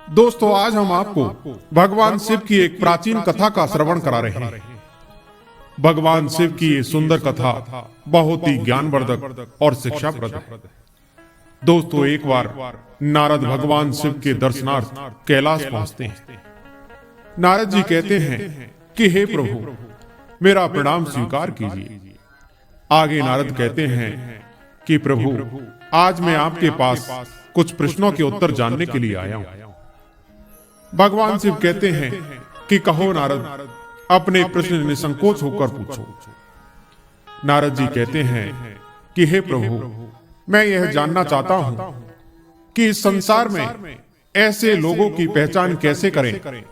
दोस्तों, आज हम आपको भगवान शिव की एक प्राचीन कथा का श्रवण करा रहे हैं। भगवान शिव की ये सुंदर कथा बहुत ही ज्ञानवर्धक और शिक्षाप्रद है। दोस्तों, एक बार नारद भगवान शिव के दर्शनार्थ कैलाश पहुंचते हैं। नारद जी कहते हैं कि हे प्रभु, मेरा प्रणाम स्वीकार कीजिए। आगे नारद कहते हैं कि प्रभु, आज मैं आपके पास कुछ प्रश्नों के उत्तर जानने के लिए आया हूं। भगवान शिव कहते हैं कि कहो नारद, अपने प्रश्न निसंकोच होकर पूछो। नारद जी कहते हैं कि हे प्रभु, मैं यह जानना चाहता हूं कि इस संसार में ऐसे लोगों की पहचान कैसे करें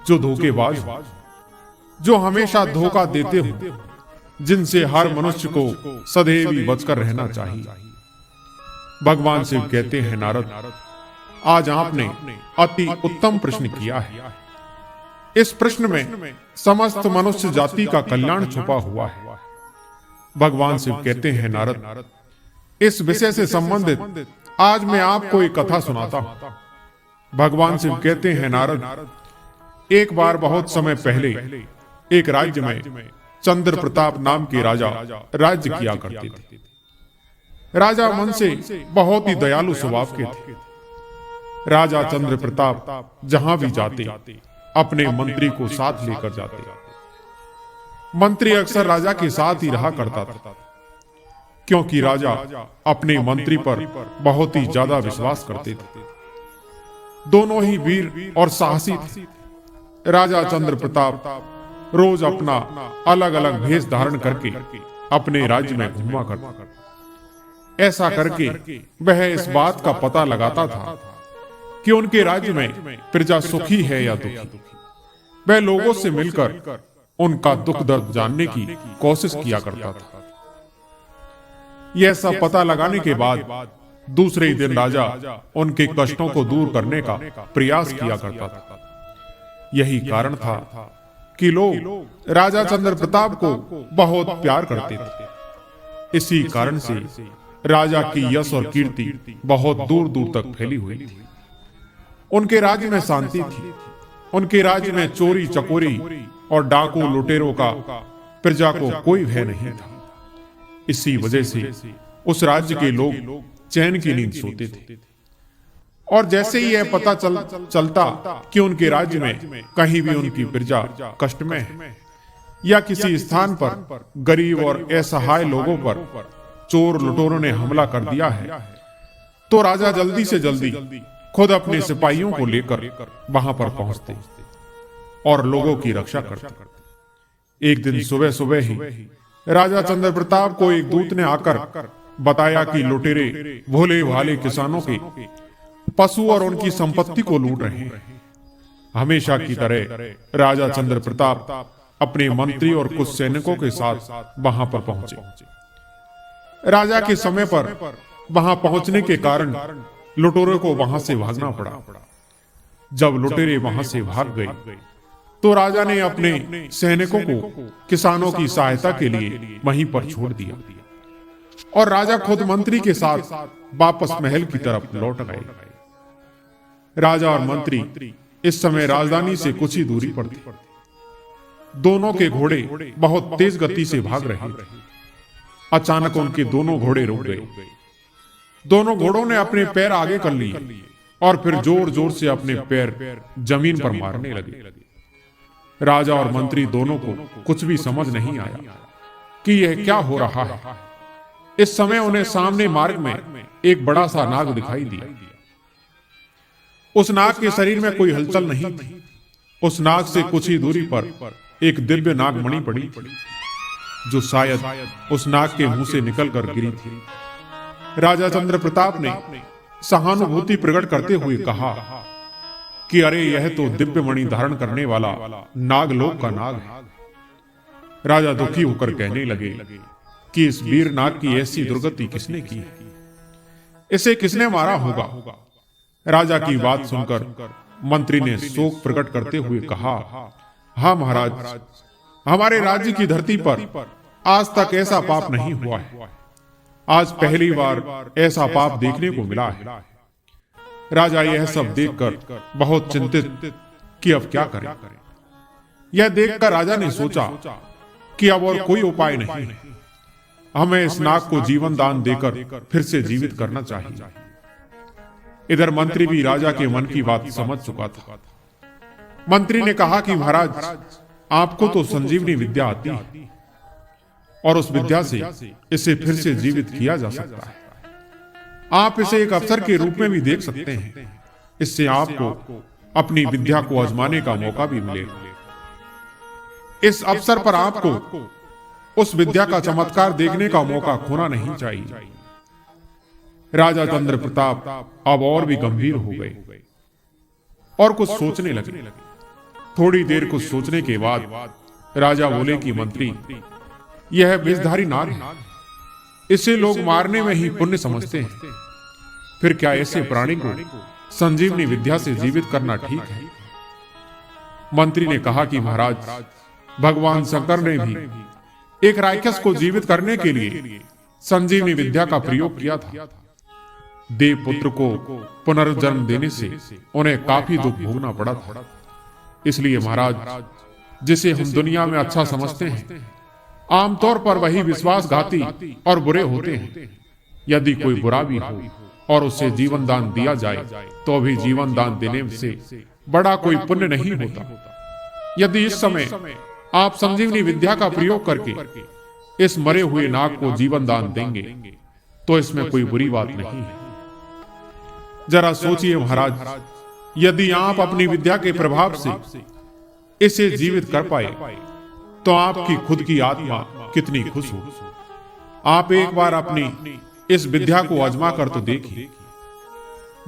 जो धोखेबाज हो, जो हमेशा धोखा देते हो, जिनसे हर मनुष्य को सदैव ही बचकर रहना चाहिए। भगवान शिव कहते हैं नारद, आज आपने अति उत्तम प्रश्न किया है। इस प्रश्न में समस्त मनुष्य जाति का कल्याण छुपा हुआ है। भगवान शिव कहते हैं नारद, इस विषय से संबंधित आज मैं आपको एक कथा सुनाता हूं। भगवान शिव कहते हैं नारद, एक बार बहुत समय पहले एक राज्य में चंद्र प्रताप नाम के राजा राज्य किया करते थे। राजा मन से बहुत ही दयालु स्वभाव के थे। राजा चंद्र प्रताप जहां भी जाते अपने मंत्री को साथ लेकर जाते। मंत्री अक्सर राजा के साथ ही रहा करता था, क्योंकि राजा अपने मंत्री पर बहुत ही ज्यादा विश्वास करते थे। दोनों ही वीर और साहसी थे। राजा चंद्र प्रताप रोज अपना अलग अलग भेष धारण करके अपने राज्य में घूमा करता। ऐसा करके वह इस बात का पता लगाता था कि उनके राज्य में प्रजा सुखी है या दुखी। वह लोगों से मिलकर उनका दुख दर्द जानने की कोशिश किया करता था। यह सब पता लगाने के बाद दूसरे ही दिन राजा उनके कष्टों को दूर करने का प्रयास किया करता था। यही कारण था कि लोग राजा चंद्र प्रताप को बहुत प्यार करते थे। इसी कारण से राजा की यश और कीर्ति बहुत दूर दूर तक फैली हुई थी। उनके राज्य में शांति थी। उनके राज्य में चोरी चकोरी और डाकू लुटेरों का प्रजा को कोई भय नहीं था। इसी वजह से उस राज्य के लोग चैन की नींद सोते थे। और जैसे ही यह पता चलता कि उनके राज्य में कहीं भी उनकी प्रजा कष्ट में है या किसी स्थान पर गरीब और असहाय लोगों पर चोर लुटेरों ने हमला कर दिया है, तो राजा जल्दी से जल्दी खुद अपने सिपाहियों को लेकर वहां पर पहुंचते और लोगों की रक्षा करते। एक दिन सुबह सुबह ही राजा चंद्र प्रताप को एक दूत ने आकर बताया कि लुटेरे भोले भाले किसानों के पशु और उनकी संपत्ति को लूट रहे हैं। हमेशा की तरह राजा चंद्र प्रताप अपने मंत्री और कुछ सैनिकों के साथ वहां पर पहुंचे। राजा के समय पर वहां पहुंचने के कारण लुटेरों को वहां से भागना पड़ा। जब लुटेरे वहां से भाग गए तो राजा ने अपने सैनिकों को किसानों की सहायता के लिए वहीं पर छोड़ दिया और राजा खुद मंत्री के साथ वापस महल की तरफ लौट गए। राजा और मंत्री इस समय राजधानी से कुछ ही दूरी पर थे। दोनों के घोड़े बहुत तेज गति से भाग रहे थे। अचानक उनके दोनों घोड़े रुक गए। दोनों घोड़ों ने अपने पैर आगे कर लिए और फिर जोर जोर से अपने पैर जमीन पर मारने लगे। राजा और मंत्री दोनों को कुछ भी समझ नहीं आया कि यह क्या हो रहा है। इस समय उन्हें सामने मार्ग में एक बड़ा सा नाग दिखाई दिया। उस नाग के शरीर में कोई हलचल नहीं थी। उस नाग से कुछ ही दूरी पर एक दिव्य नागमणि पड़ी जो शायद उस नाग के मुंह से निकलकर गिरी थी। राजा चंद्र प्रताप ने सहानुभूति प्रकट करते हुए कहा कि अरे, यह तो दिव्य मणि धारण करने वाला नागलोक का नाग है। राजा दुखी होकर कहने लगे कि इस वीर नाग की ऐसी दुर्गति किसने की है? इसे किसने मारा होगा? राजा की बात सुनकर मंत्री ने शोक प्रकट करते हुए कहा, हाँ महाराज, हमारे राज्य की धरती पर आज तक ऐसा पाप नहीं हुआ है। आज पहली बार ऐसा पाप देखने को मिला है। राजा यह सब देखकर बहुत चिंतित कि अब क्या करें। यह देखकर राजा ने सोचा कि अब और कोई उपाय नहीं, हमें इस नाग को जीवन दान देकर फिर से जीवित करना चाहिए। इधर मंत्री भी राजा के मन की बात समझ चुका था। मंत्री ने कहा कि महाराज, आपको तो संजीवनी विद्या आती है और उस विद्या से इसे फिर से जीवित किया जा सकता है। आप इसे एक अवसर के रूप में भी देख सकते हैं। इससे आपको अपनी विद्या को आजमाने का मौका भी मिलेगा। इस अवसर पर आपको उस विद्या का चमत्कार देखने का मौका खोना नहीं चाहिए। राजा चंद्र प्रताप अब और भी गंभीर हो गए और कुछ सोचने लगे। थोड़ी देर कुछ सोचने के बाद राजा बोले कि मंत्री, यह विषधारी नाग है, इसे लोग मारने में ही पुण्य समझते हैं। फिर क्या ऐसे प्राणी को संजीवनी विद्या से जीवित करना ठीक है? मंत्री ने कहा कि महाराज, भगवान शंकर ने भी एक राक्षस को जीवित करने के लिए संजीवनी विद्या का प्रयोग किया था। देव पुत्र को पुनर्जन्म देने से उन्हें काफी दुख भोगना पड़ा था। इसलिए महाराज, जिसे हम दुनिया में अच्छा समझते हैं, आमतौर पर वही विश्वासघाती और बुरे होते हैं। यदि कोई बुरा भी हो और उसे जीवन दान दिया जाए तो भी जीवन दान देने से बड़ा कोई पुण्य नहीं होता। यदि इस समय आप संजीवनी विद्या का प्रयोग करके इस मरे हुए नाग को जीवन दान देंगे तो इसमें कोई बुरी बात नहीं है। जरा सोचिए महाराज, यदि आप अपनी विद्या के प्रभाव से इसे जीवित कर पाए तो आपकी खुद की आत्मा कितनी खुश हो। आप एक बार अपनी इस विद्या को आजमा कर तो देखिए।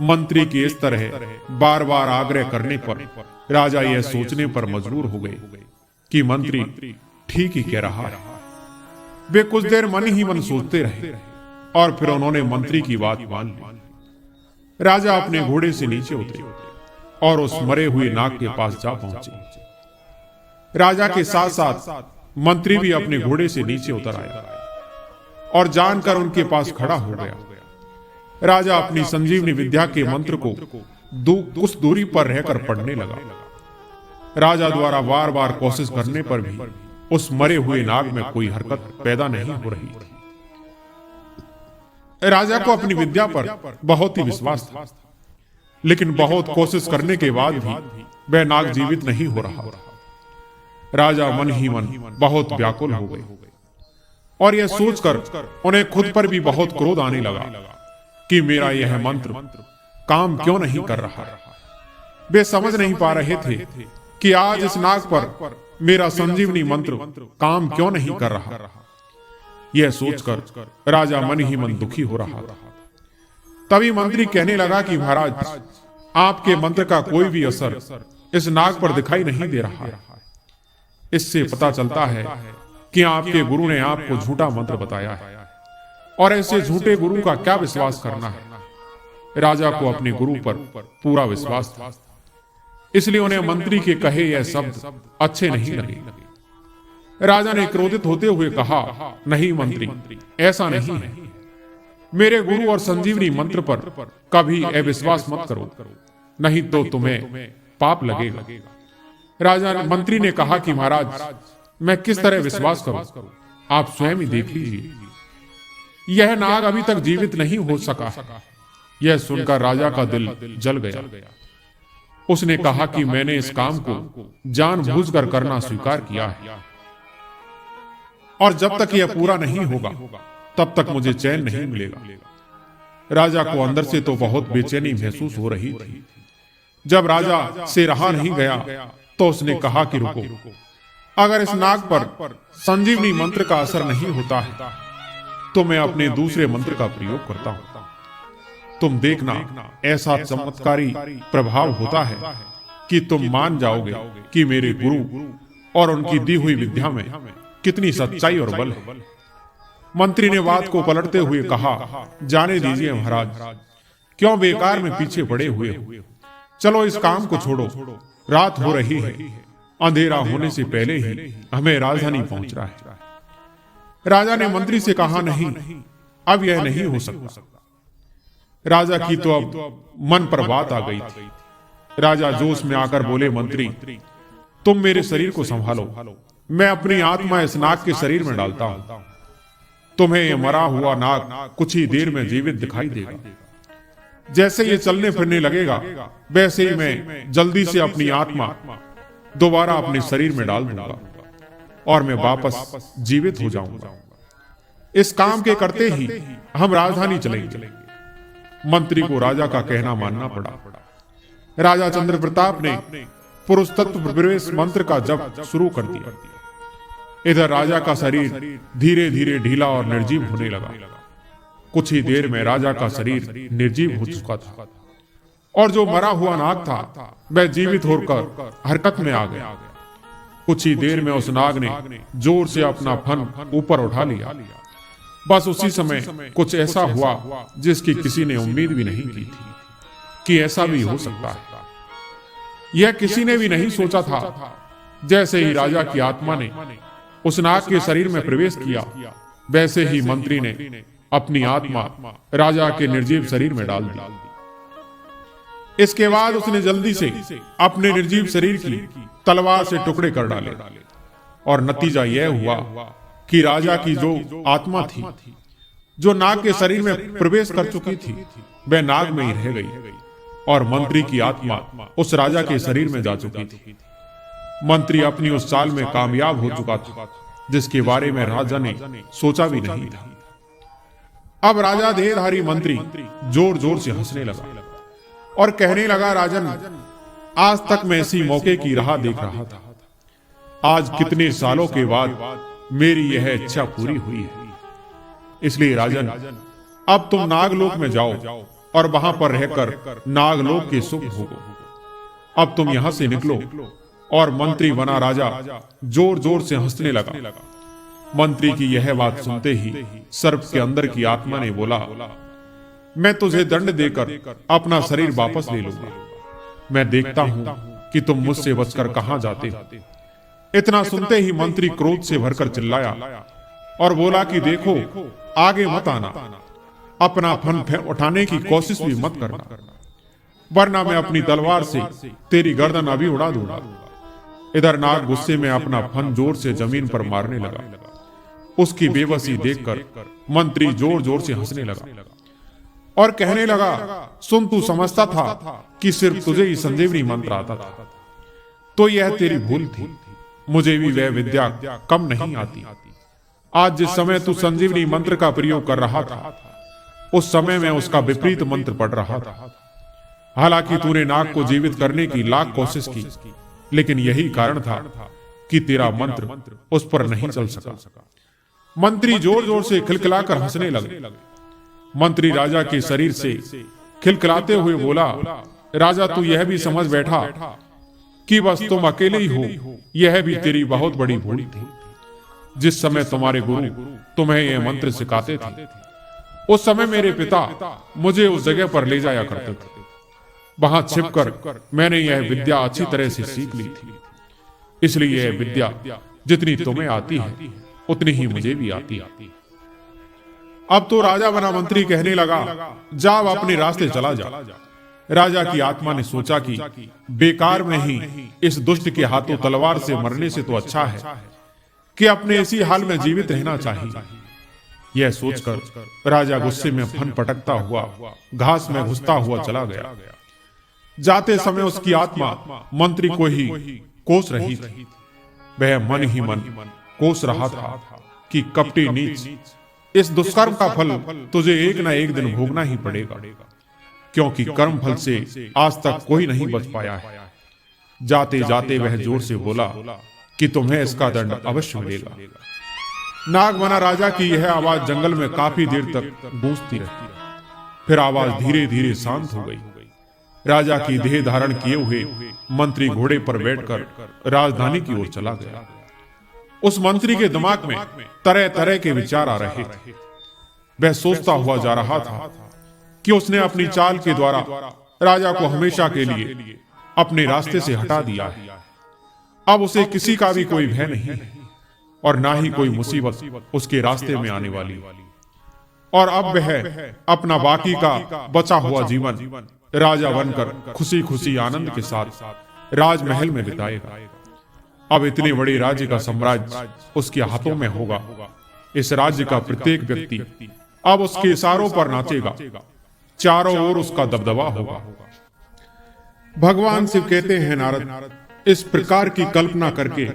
मंत्री के इस तरह बार बार आग्रह करने पर राजा यह सोचने पर मजबूर हो गए कि मंत्री ठीक ही कह रहा है। वे कुछ देर मन ही मन सोचते रहे और फिर उन्होंने मंत्री की बात मान ली। राजा अपने घोड़े से नीचे उतरे और उस मरे हुए नाग के पास जा पहुंचे। राजा के साथ साथ मंत्री भी अपने घोड़े से नीचे उतर आया और जानकर उनके पास खड़ा हो गया। राजा अपनी संजीवनी विद्या के मंत्र को कुछ दूरी पर रहकर पढ़ने लगा। राजा द्वारा बार बार कोशिश करने पर भी उस मरे हुए नाग में कोई हरकत पैदा नहीं हो रही थी। राजा को अपनी विद्या पर बहुत ही विश्वास था, लेकिन बहुत कोशिश करने के बाद भी वह नाग जीवित नहीं हो रहा। राजा मन ही मन बहुत व्याकुल हो गए और यह सोचकर उन्हें खुद पर भी बहुत क्रोध आने लगा कि मेरा यह मंत्र काम क्यों नहीं कर रहा। वे समझ नहीं पा रहे थे कि आज इस नाग पर मेरा संजीवनी मंत्र काम क्यों नहीं कर रहा। यह सोचकर राजा मन ही मन दुखी हो रहा था। तभी मंत्री कहने लगा कि महाराज, आपके मंत्र का कोई भी असर इस नाग पर दिखाई नहीं दे रहा। इससे पता चलता है कि आपके गुरु ने आपको झूठा मंत्र बताया है और ऐसे झूठे गुरु का क्या विश्वास करना है। राजा को अपने गुरु पर पूरा विश्वास था, इसलिए उन्हें मंत्री के कहे यह शब्द अच्छे नहीं लगे। राजा ने क्रोधित होते हुए कहा, नहीं मंत्री, ऐसा नहीं है। मेरे गुरु और संजीवनी मंत्र पर कभी अविश्वास मत करो, नहीं तो तुम्हें पाप लगेगा। राजा मंत्री ने कहा कि महाराज, मैं किस तरह विश्वास करूं, आप स्वयं ही देख लीजिए। यह नाग अभी तक जीवित नहीं हो सका। यह सुनकर राजा का दिल जल गया। उसने कहा कि मैंने इस काम को जानबूझकर करना स्वीकार किया है और जब तक यह पूरा नहीं होगा तब तक मुझे चैन नहीं मिलेगा। राजा को अंदर से तो बहुत बेचैनी महसूस हो रही थी। जब राजा से रहा नहीं गया तो उसने कहा कि रुको, अगर इस नाग पर संजीवनी मंत्र का असर नहीं होता है तो मैं अपने दूसरे मंत्र का प्रयोग करता हूं। तुम देखना, ऐसा चमत्कारी प्रभाव होता है कि तुम मान जाओगे कि मेरे गुरु और उनकी दी हुई विद्या में कितनी सच्चाई और बल है। मंत्री ने बात को पलटते हुए कहा, जाने दीजिए महाराज, क्यों बेकार में पीछे पड़े हुए हो। चलो इस काम को छोड़ो, रात हो रही है, अंधेरा होने से पहले ही हमें राजधानी पहुंचना है। राजा ने मंत्री से कहा, नहीं, अब यह नहीं हो सकता। राजा की तो अब मन पर बात आ गई थी। राजा जोश में आकर बोले, मंत्री तुम मेरे शरीर को संभालो, मैं अपनी आत्मा इस नाग के शरीर में डालता हूं। तुम्हें यह मरा हुआ नाग कुछ ही देर में जीवित दिखाई देगा। जैसे ये चलने फिरने लगेगा वैसे ही मैं जल्दी से अपनी आत्मा दोबारा अपने शरीर में डाल दूंगा और मैं वापस जीवित हो जाऊंगा। इस काम के करते ही हम राजधानी चलेंगे। मंत्री को राजा का कहना मानना पड़ा। राजा चंद्र प्रताप ने पुरुष तत्व प्रवेश मंत्र का जप शुरू कर दिया। इधर राजा का शरीर धीरे धीरे ढीला और निर्जीव होने लगा। कुछ ही देर में राजा का शरीर निर्जीव हो चुका था और जो मरा हुआ नाग था वह जीवित होकर हरकत में आ गया। कुछ ही देर में उस नाग ने जोर से अपना फन ऊपर उठा लिया। बस उसी समय कुछ ऐसा हुआ जिसकी किसी ने उम्मीद भी नहीं की थी कि ऐसा भी हो सकता है। यह किसी ने भी नहीं सोचा था। जैसे ही राजा की आत्मा ने उस नाग के शरीर में प्रवेश किया वैसे ही मंत्री ने अपनी आत्मा राजा के निर्जीव शरीर में डाल दी। इसके बाद उसने जल्दी से अपने निर्जीव शरीर की तलवार से टुकड़े कर डाले और नतीजा यह हुआ कि राजा की जो आत्मा थी जो नाग के शरीर में प्रवेश कर चुकी थी वह नाग में ही रह गई और मंत्री की आत्मा उस राजा के शरीर में जा चुकी थी। मंत्री अपनी उस चाल में कामयाब हो चुका था जिसके बारे में राजा ने सोचा भी नहीं था। अब राजा देहधारी मंत्री जोर जोर से हंसने लगा और कहने लगा, राजन आज तक मैं इसी मौके की राह देख रहा था। आज कितने सालों के बाद मेरी यह इच्छा पूरी हुई है। इसलिए राजन अब तुम नागलोक में जाओ और वहां पर रहकर नागलोक के सुख भोगो। अब तुम यहां से निकलो। और मंत्री बना राजा जोर जोर से हंसने लगा। मंत्री की यह बात सुनते ही सर्प के अंदर की आत्मा ने बोला, मैं तुझे दंड देकर अपना शरीर वापस ले लूंगा। मैं देखता हूं कि तुम मुझसे बचकर कहां जाते हो। इतना सुनते ही मंत्री क्रोध से भरकर चिल्लाया और बोला कि देखो आगे मत आना, अपना फन उठाने की कोशिश भी मत करना, वरना मैं अपनी तलवार से तेरी गर्दन अभी उड़ा दूंगा। इधर नाग गुस्से में अपना फन जोर से जमीन पर मारने लगा। उसकी बेबसी देखकर मंत्री जोर जोर से हंसने लगा और कहने लगा, सुन तू समझता था कि सिर्फ तुझे ही संजीवनी मंत्र आता था, तो यह तेरी भूल थी। मुझे भी वह विद्या कम नहीं आती। आज जिस समय तू संजीवनी मंत्र का प्रयोग कर रहा था उस समय मैं उसका विपरीत मंत्र पढ़ रहा था। हालांकि तूने नाग को जीवित करने की लाख कोशिश की, लेकिन यही कारण था कि तेरा मंत्र उस पर नहीं चल सका। मंत्री जोर जोर से खिलखिलाकर हंसने लगे। मंत्री राजा के शरीर से खिलखिलाते हुए बोला, राजा तू यह भी समझ बैठा कि बस तुम अकेले ही हो, यह भी तेरी बहुत बड़ी भूल थी। जिस समय तुम्हारे गुरु तुम्हें यह मंत्र सिखाते थे उस समय मेरे पिता मुझे उस जगह पर ले जाया करते थे। वहां छिपकर मैंने यह विद्या अच्छी तरह से सीख ली थी। इसलिए यह विद्या जितनी तुम्हें आती है उतनी ही मुझे भी आती है। अब तो राजा बना मंत्री कहने लगा, जाओ अपने रास्ते चला जा। राजा की आत्मा ने सोचा कि बेकार में ही इस दुष्ट के हाथों तलवार से मरने से तो अच्छा है कि अपने इसी हाल में जीवित रहना चाहिए। यह सोचकर राजा गुस्से में फन पटकता हुआ घास में घुसता हुआ चला गया। जाते समय उसकी आत्मा मंत्री को ही कोस रही थी। वह मन ही मन कोस रहा था कि कपटी नीच, इस दुष्कर्म का फल तुझे एक ना एक दिन भोगना ही पड़ेगा, क्योंकि कर्म फल से आज तक कोई नहीं बच पाया है। जाते जाते वह जोर से बोला कि तुम्हें इसका दंड अवश्य मिलेगा। नागमना राजा की यह आवाज जंगल में काफी देर तक गूंजती रही। फिर आवाज धीरे धीरे शांत हो गई। राजा की देह धारण किए हुए मंत्री घोड़े पर बैठकर राजधानी की ओर चला गया। उस मंत्री के दिमाग में तरह तरह के विचार आ रहे थे। वह सोचता हुआ जा रहा था कि उसने अपनी चाल के द्वारा राजा को हमेशा के लिए अपने रास्ते से हटा दिया है। अब उसे किसी का भी कोई भय नहीं है और ना ही कोई मुसीबत उसके रास्ते में आने वाली। और अब वह अपना बाकी का बचा हुआ जीवन राजा बनकर खुशी खुशी आनंद के साथ राजमहल में बिताएगा। अब इतने बड़े राज्य का साम्राज्य उसके हाथों में होगा। इस राज्य का प्रत्येक व्यक्ति अब उसके इशारों पर नाचेगा, चारों ओर उसका दबदबा होगा। भगवान शिव कहते हैं, नारद, इस प्रकार की कल्पना करके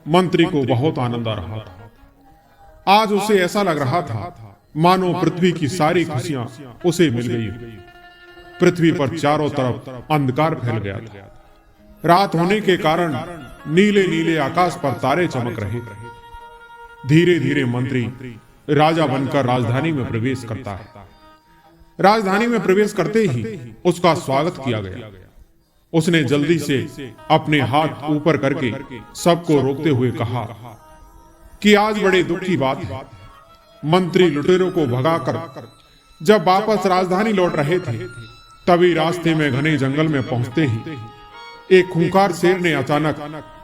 मंत्री को बहुत आनंद आ रहा था। आज उसे ऐसा लग रहा था मानो पृथ्वी की सारी खुशियां उसे मिल गई। पृथ्वी पर चारों तरफ अंधकार फैल गया था। रात होने के कारण नीले नीले आकाश पर तारे चमक रहे थे। धीरे धीरे मंत्री राजा बनकर राजधानी में प्रवेश करता है। राजधानी में प्रवेश करते ही उसका स्वागत किया गया। उसने जल्दी से अपने हाथ ऊपर करके सबको रोकते हुए कहा कि आज बड़े दुख की बात है। मंत्री लुटेरों को भगाकर जब वापस राजधानी लौट रहे थे, तभी रास्ते में घने जंगल में पहुंचते ही एक खूंखार शेर ने अचानक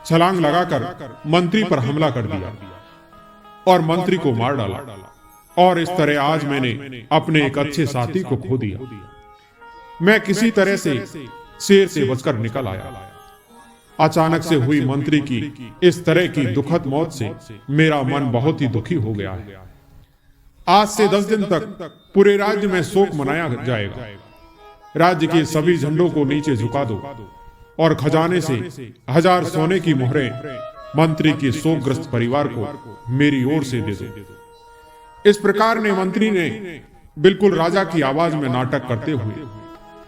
छलांग लगाकर मंत्री पर हमला कर दिया और मंत्री को मार डाला। और इस तरह आज मैंने अपने एक अच्छे साथी को खो दिया। मैं किसी तरह से शेर से बचकर निकल आया। अचानक से हुई मंत्री की इस तरह की दुखद मौत से मेरा मन बहुत ही दुखी हो गया है। आज से 10 दिन तक पूरे राज्य में शोक मनाया जाएगा। राज्य के सभी झंडों को नीचे झुका दो और खजाने से 1000 सोने की मोहरें मंत्री के शोकग्रस्त परिवार को मेरी ओर से दे दो। इस प्रकार ने मंत्री ने बिल्कुल राजा की आवाज में नाटक करते हुए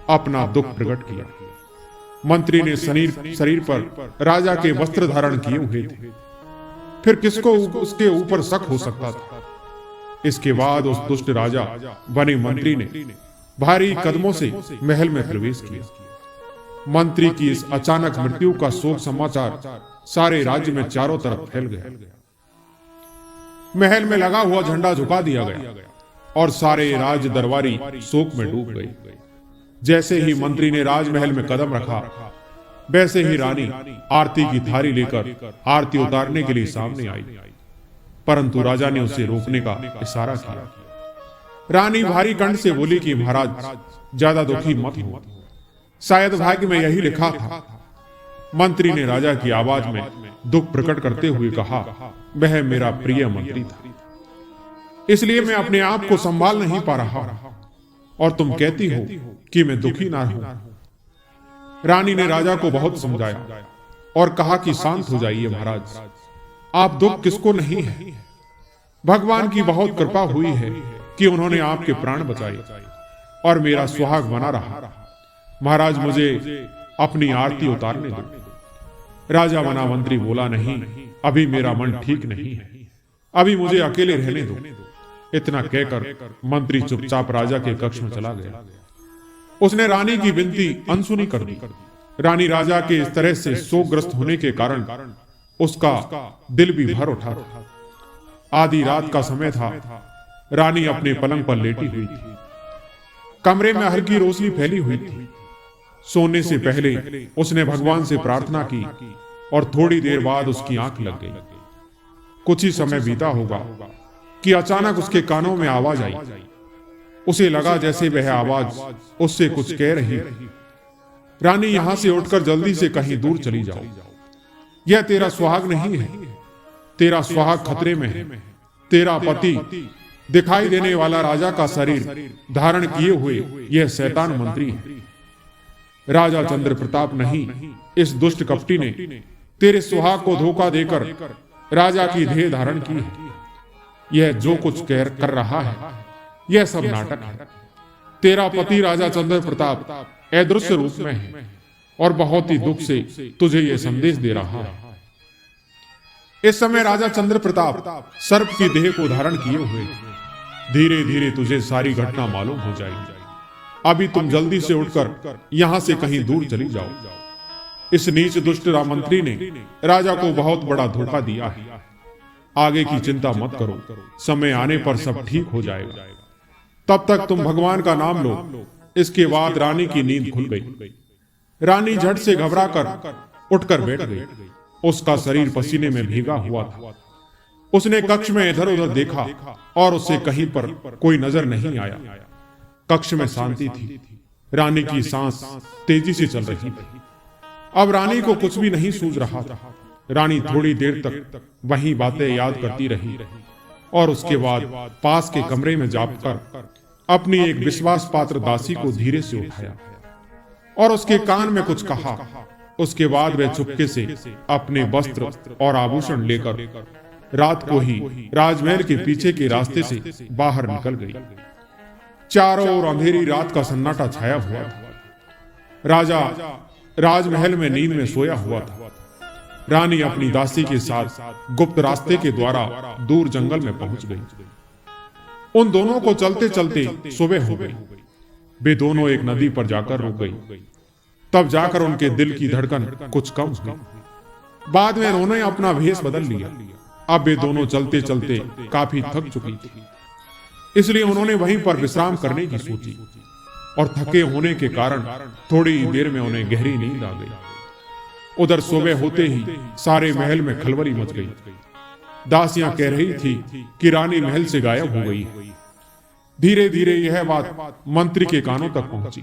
अपना दुख प्रकट किया। मंत्री ने शरीर पर राजा के वस्त्र धारण किए हुए थे। फिर किसको उसके ऊपर शक हो सकता था। इसके बाद उस दुष्ट राजा बने मंत्री ने भारी कदमों से महल में प्रवेश किया। मंत्री की इस अचानक मृत्यु का शोक समाचार सारे राज्य में चारों तरफ फैल गया। महल में लगा हुआ झंडा झुका दिया गया और सारे राज दरबारी शोक में डूब गए। जैसे ही मंत्री ने राजमहल में कदम रखा, वैसे ही रानी आरती की थाली लेकर आरती उतारने के लिए सामने आई, परंतु राजा ने उसे रोकने का इशारा किया। रानी भारी कंठ से बोली कि महाराज, ज्यादा दुखी मत हो, शायद भाग्य में यही लिखा था। मंत्री ने राजा की आवाज में दुख प्रकट करते हुए कहा, वह मेरा प्रिय मंत्री था, इसलिए मैं अपने आप को संभाल नहीं पा रहा और तुम कहती हो कि मैं दुखी ना हूं। रानी ने राजा को बहुत समझाया और कहा कि शांत हो जाइए महाराज, आप दुख किसको नहीं है। भगवान की बहुत कृपा हुई है कि उन्होंने आपके प्राण बचाए और मेरा सुहाग बना रहा। महाराज, मुझे अपनी आरती उतारने दो। राजा बना मंत्री बोला, नहीं, अभी मेरा मन ठीक नहीं है, अभी मुझे अकेले रहने दो। इतना कहकर मंत्री चुपचाप राजा के कक्ष में चला गया। उसने रानी की विनती अनसुनी कर दी। रानी राजा के इस तरह से शोकग्रस्त होने के कारण उसका दिल भी भर उठा था। आधी रात का समय था। रानी अपने पलंग पर लेटी हुई थी। कमरे में हल्की रोशनी फैली हुई थी। सोने से पहले उसने भगवान से प्रार्थना की और थोड़ी देर बाद उसकी आंख लग गई। कुछ ही समय बीता होगा कि अचानक उसके कानों में आवाज आई। उसे लगा जैसे वह आवाज उससे कुछ कह रही है, रानी यहां से उठकर जल्दी से कहीं दूर चली जाओ, यह तेरा सुहाग नहीं है, तेरा सुहाग खतरे में है। तेरा पति दिखाई देने वाला राजा का शरीर धारण किए हुए यह शैतान मंत्री है। राजा चंद्र प्रताप नहीं, इस दुष्ट कपटी ने तेरे सुहाग को धोखा देकर राजा की देह धारण की है। यह जो कुछ कर रहा है यह सब नाटक है। तेरा पति राजा चंद्र प्रताप अदृश्य रूप में है और बहुत ही दुख से तुझे यह संदेश दे रहा है। इस समय राजा चंद्र प्रताप सर्प की देह को धारण किए हुए। धीरे धीरे तुझे सारी घटना मालूम हो जाएगी। अभी तुम जल्दी से उठकर यहां से कहीं दूर चली जाओ। इस नीच दुष्ट मंत्री ने राजा को बहुत बड़ा धोखा दिया है। आगे की चिंता मत करो, समय आने पर सब ठीक हो जाएगा। तब तक तुम भगवान का नाम लो। इसके बाद रानी की नींद खुल गई। रानी झट से घबराकर उठकर बैठ गई। उसका शरीर पसीने में भीगा हुआ था। उसने कक्ष में इधर उधर देखा और उसे कहीं पर कोई नजर नहीं आया। कक्ष में शांति थी। रानी की सांस तेजी से चल रही थी। अब रानी को कुछ भी नहीं सूझ रहा था। रानी थोड़ी देर तक वही बातें याद करती रही और उसके बाद पास के कमरे में जाकर अपनी एक विश्वास पात्र दासी को धीरे से उठाया और उसके कान में कुछ कहा। उसके बाद वह चुपके से अपने वस्त्र और आभूषण लेकर रात को ही राजमहल के पीछे के रास्ते से बाहर निकल गई। चारों ओर अंधेरी रात का सन्नाटा छाया हुआ था। राजा राजमहल में नींद में सोया हुआ था। रानी अपनी दासी के साथ गुप्त रास्ते के द्वारा दूर जंगल में पहुंच गई। उन दोनों को चलते चलते सुबह हो गई। वे दोनों एक नदी पर जाकर रुक गई। तब जाकर उनके दिल की धड़कन कुछ कम हुई। बाद में उन्होंने अपना भेष बदल लिया। अब वे दोनों चलते चलते काफी थक चुकी थी, इसलिए उन्होंने वहीं पर विश्राम करने की सोची और थके होने के कारण थोड़ी ही देर में उन्हें गहरी नींद आ गई। उधर सुबह होते ही सारे महल में खलबली मच गई। दासियां कह रही थी कि रानी महल से गायब हो गई। धीरे धीरे यह बात मंत्री के कानों तक पहुंची।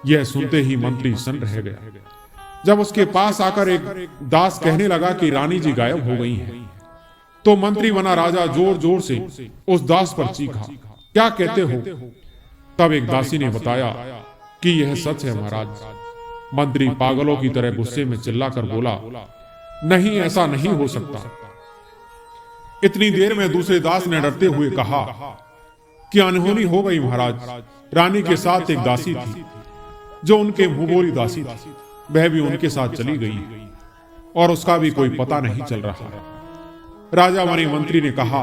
यह सुनते ही मंत्री सन्न रह गया। जब उसके पास आकर एक दास कहने लगा कि रानी जी गायब हो गई हैं, तो मंत्री बना राजा जोर जोर से उस दास पर चीखा, क्या कहते हो? तब एक दासी ने बताया कि यह सच है महाराज। मंत्री पागलों की तरह गुस्से में चिल्लाकर बोला, नहीं, ऐसा नहीं हो सकता। इतनी देर में दूसरे दास ने डरते हुए कहा कि अनहोनी हो गई महाराज। रानी के साथ एक दासी थी जो उनके मुंहबोली दासी थी। वह भी उनके साथ चली गई और उसका भी कोई पता नहीं चल रहा। राजा मणि मंत्री ने कहा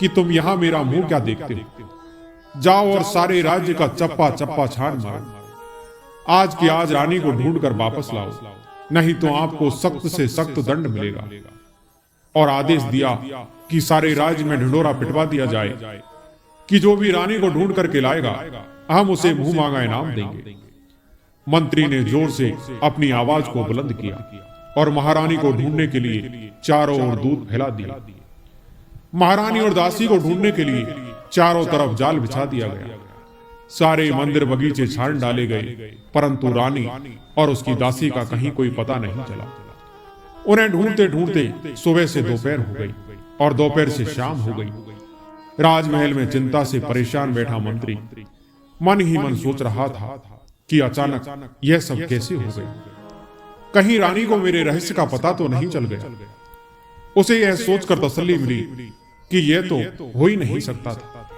कि तुम यहां मेरा मुंह क्या देखते हो? जाओ और सारे राज्य का चप्पा चप्पा छान मारो। आज की आज रानी को ढूंढकर वापस लाओ, नहीं तो आपको सख्त से सख्त दंड मिलेगा। और आदेश दिया कि सारे राज्य में ढिंढोरा पिटवा दिया जाए कि जो भी रानी को ढूंढ करके लाएगा हम उसे मुंह मांगा इनाम देंगे। मंत्री ने जोर से अपनी आवाज को बुलंद किया और महारानी को ढूंढने के लिए चारों ओर दूत फैला दिया। महारानी और दासी को ढूंढने के लिए चारों तरफ जाल बिछा दिया गया। सारे मंदिर बगीचे छान डाले गए, परंतु रानी और उसकी दासी का कहीं कोई पता नहीं चला। उन्हें ढूंढते ढूंढते सुबह से दोपहर हो गई और दोपहर से शाम हो गई। राजमहल में चिंता से परेशान बैठा मंत्री मन ही मन सोच रहा था कि अचानक यह सब कैसे हो गई। कहीं रानी को मेरे रहस्य का पता तो नहीं चल गया। उसे यह सोचकर तसल्ली मिली कि यह तो हो ही नहीं सकता था।